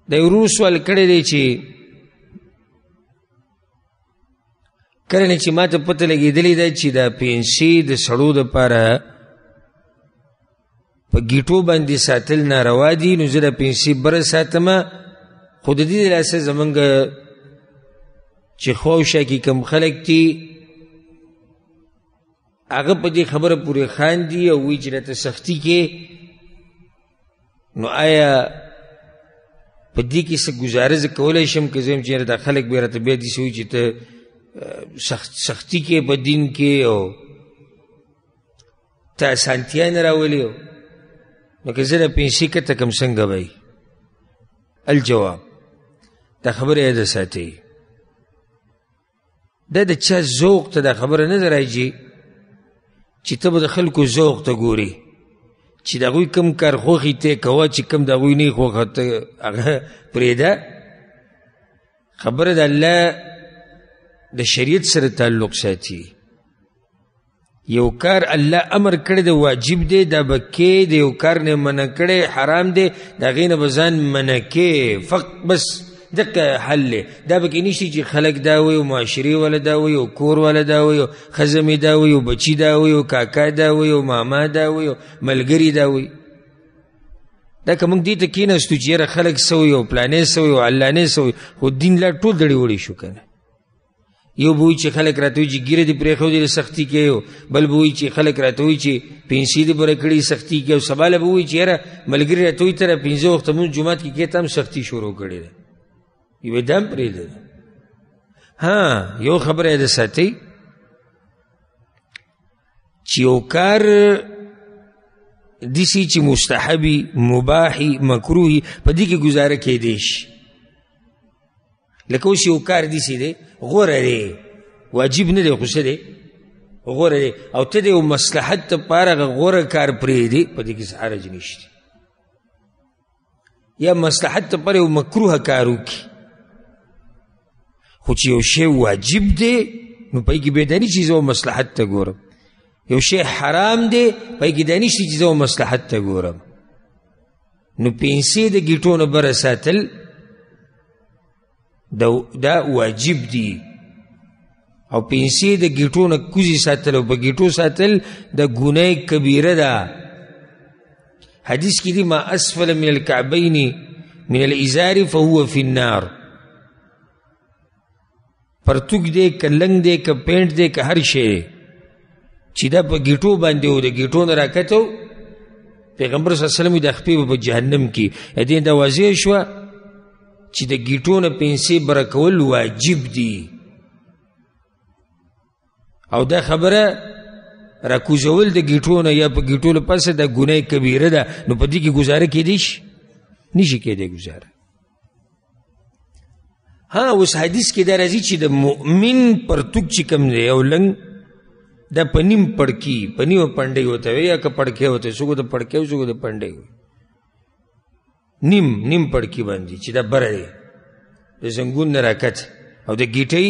دا ورونو سوال کړی دی چې کله نه چې ما ته پته لګېدلې ده چې دا پنسي د سړو دپاره په ګیټو باندې ساتل ناروا دي، نو زه دا پنسي بره ساتمه، خو د دې د لاسه زمونږ چې خواوشا کې کم خلک دي هغه په دې خبره پورې خاندي او وایي چې راته سختي کې، نو آیا په دې کې څه ګزاره زه کولی شم که زه یم چې دا خلک بیا راته بیا داسې وایي چې ته سختی کې په دین کې او ته اسانتیا نه راولي، نو که زه د پنسي کته کم څنګه به الجواب دا خبره یاده ساتئ. دا د چا ذوق ته دا خبره نه ده راځي چې ته به د خلکو ذوق ته ګوري چې د هغوی کم کار خوښي ته کوه، چې کم د هغوی نه خوښه ته هغه پرېږده. خبره د الله د شریعت سره تعلق ساتي. یو کار الله امر کړی دی واجب دی، دا به کې د یو کار نه منع کړی حرام دی، د هغې نه به ځان منع کې فقط بس دقه حل دی. دا به کې نشته چې خلک دا وایي او معاشرې والا دا وایي او کور والا دا وایي او ښځه مې دا وایي او بچي دا وایي او کاکا دا وایي او ماما دا وایي او ملګري دا وایي. دا که موږ دې ته کېناستو چې یاره خلک څه وایي او پلانې څه وایي او علانې څه وایي، خو دین لا ټول دړې وړې شو که نه. یو به وایي چې خلک راته وایي چې ګیره دې پرېښودې سختي کې، او بل به وایي چې خلک راته وایي چې پنسي دې بره کړي سختي کې، او سبا له به وایي چې یاره ملګري راته وایي ته را 5 وخته مونځ جومات کې کې ته هم سختي شروع کړې ده، یوې دا هم پرېږده. ها یو خبره یې د ساتئ چې یو کار داسې چې مستحبي مباحي مکروهي په دې کې ګزاره کېدی شي. لکه اوس یو کار داسې دی غوره دی، واجب نه دی خو څه دی غوره دی، او ته د یو مصلحت دپاره هغه غوره کار پرېږدې، په دې کې څه حرج نشته. یا مصلحت دپاره یو مکروه کار وکړي، خو چې یو شی واجب دی نو په کې بیا دا نه چې زه مصلحت ته ګورم، یو شی حرام دی په کې دا نشته چې زه مصلحت ته ګورم. نو پنسي د ګیټو نه بره ساتل دا واجب دی، او پنسي د ګیټو نه کوزي ساتل او په ګیټو ساتل د ګناه کبیره ده. حدیث کې دی ما اسفل من الکعبین من الازار فهو فی النار. پرتوک دی که لنګ دی که پینټ دی که هر شی چې دا په ګیټو باندې و د ګیټو نه راکته و، پیغمبر صلی الله علیه وسلم د خپې به په جهنم کې دې دا واضح شوه چې د ګیټو نه پنسي بره کول واجب دي، او دا خبره راکوزول د ګیټو نه یا په ګیټو له پسه دا ګناه کبیره ده، نو په دې کې ګزاره کېدی شي نشي کېدی ګزاره. ها اوس حدیث کې دا راځي چې د مؤمن پرتوک چې کوم دی او لنګ دا په نیم پړکي په نیمه پنډۍ ورته وایي، یا که پړکی ورته وایي، څوک د پړکی وایي څوک د پنډۍ وایي، نیم پړکي باندې چې دا بره دی د زنګون نه راکته، او د ګیټۍ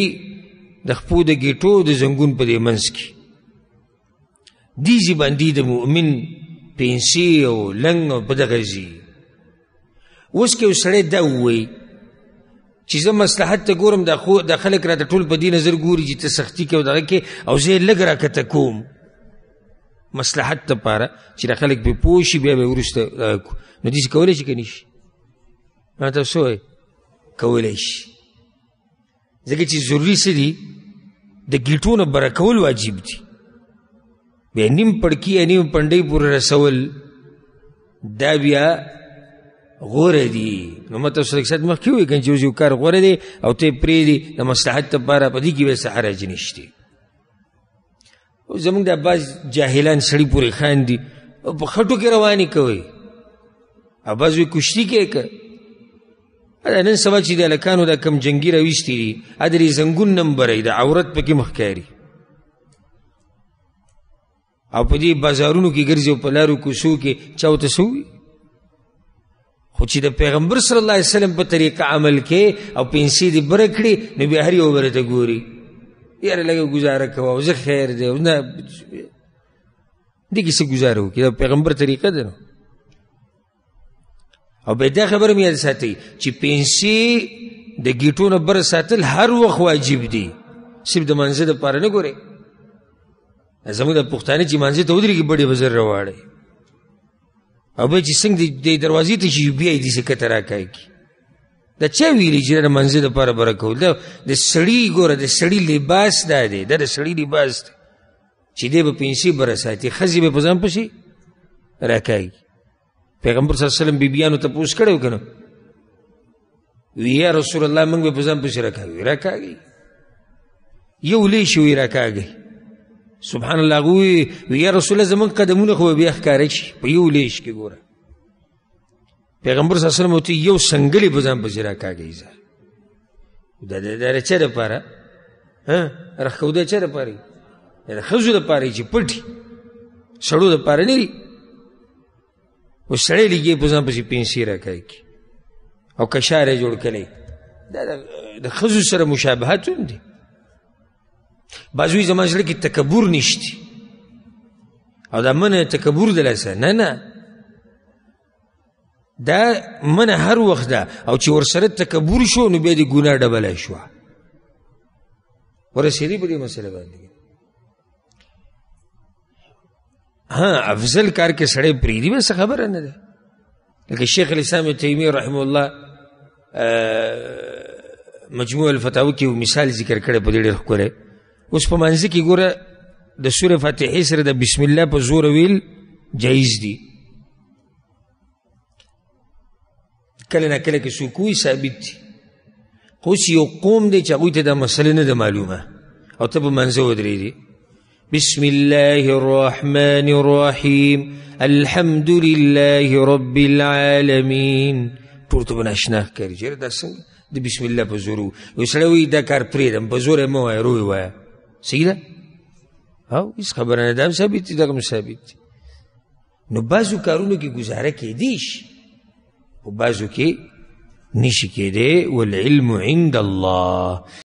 د خپو د ګیټو د زنګون په دې منځ کې دیزي باندې د مؤمن پنسي او لنګ او په دغه ځي. اوس که یو سړی دا ووایي چې زه مصلحت ته ګورم، دا خلک راته ټول په دې نظر ګوري چې ته سختي کوې او دغه کې، او زه یې لږ راکته کوم مصلحت دپاره چې دا خلک پرې پوه شي، بیا به یې وروسته نو داسې کولی شي که نه شي؟ ما ته څه وایي کولی شي، ځکه چې ضروري څه دي د ګیټو نه بره کول واجب دي، بیا نیم پړکي یا نیم پنډۍ پورې رسول دا بیا غوره دي. نو ما تاسو لږ ساعت مخکې ووایي که چې یو کار غوره دی او ته یې پرېږدې د مصلحت دپاره، په دې کې بیا څه حرج نشته. زمونږ دا بعض جاهلان سړي پورې خاندي او په خټو کې روانې کوئ، او بعض وایي کشتي کې که نن سبا چې د هلکانو دا کم جنګي راویستي دي ادرې زنګون نمبرئ د عورت پکې مخکاري، او په دې بازارونو کې ګرځي او په لارو کوڅو کې چا ورته څه ووایي؟ خو چې د پیغمبر صلی الله علیه وسلم په طریقه عمل کې او پنسي دې بره کړي، نو بیا هر یو بره ته ګوري، یاره لږه ګزاره کوه او زه خیر دی نه دې کې څه ګزاره وکړي، د پیغمبر طریقه ده. او بیا دا خبره مې یاد ساتئ چې پنسي د ګیټو نه بره ساتل هر وخت واجب دي، صرف د منځه دپاره نه ګورئ. زموږ د پښتانه چې منځه ته ودرېږي بډې به زر راواړئ، او بیا چې څنګه د دروازې ته چې بیا یې داسې کته راکاږي. دا چا ویلي چې د منځه دپاره بره کول؟ دا د سړي ګوره د سړي لباس دا دی، دا د سړي لباس دی چې دی به پنسي بره ساتي، ښځې به په ځان پسې راکاږي. پیغمبر صلی الله علیه وسلم بیبیانو تپوس کړی و که نه؟ وی یا رسول الله موږ به په ځان پسې راکاږي. راکاږي یو لیشي وی راکاږي. سبحان الله. هغوی وی یا رسول الله زموږ قدمونه خو به بیا ښکاره شي په یو لیش کې. ګوره پیغمبر صلی الله علیه وسلم ورته یو سنګلې په ځان پسې راکاږي. دا د چا دپاره؟ راښکوده چا دپاره وي؟ د ښځو دپاره چې پټي، سړو دپاره نه وي. اوس سړی لګي په ځان پسې پنسي راکاږي او کشار یې جوړ کړی. دا د ښځو سره مشابهت هم دي. بعض وایي زما زړه کې تکبر نشته او دا منه تکبر د لاسه. نه، دا منه هر وخت ده، او چې ورسره تکبر شو نو بیا د ګناه ډبله شوه. ورسېدی په دې مسله باندې. افضل کار کې سړی پرېږدي بس خبره نه ده. لکه شیخ الاسلام ابن تیمیه رحمه الله مجموع الفتاوی کې مثال ذکر کړی په دې ډېر ښکلی. اوس په منځه کې ګوره د سورې فاتحې سره د بسم الله په زور ویل جایز دي. کله نه کله کې څوک وایي ثابت دي، خو اوس یو قوم دی چې هغوی ته دا مسله نه ده معلومه او ته په منځه ودرېږي. بسم الله الرحمن الرحیم الحمد لله رب العالمین. ټول ته به ناشنا ښکاري چې دا څنګه د بسم الله په زور یو سړی وایي دا کار پرېږدم په زور یې مه وایه، روی وایه. صحیح ده؟ او هېڅ خبره نه ده، هم ثابت دي دغه هم ثابت دي. نو بعضو کارونو کې ګزاره کېدی شي او بعضو کې نشي کېدی. والعلم عند الله.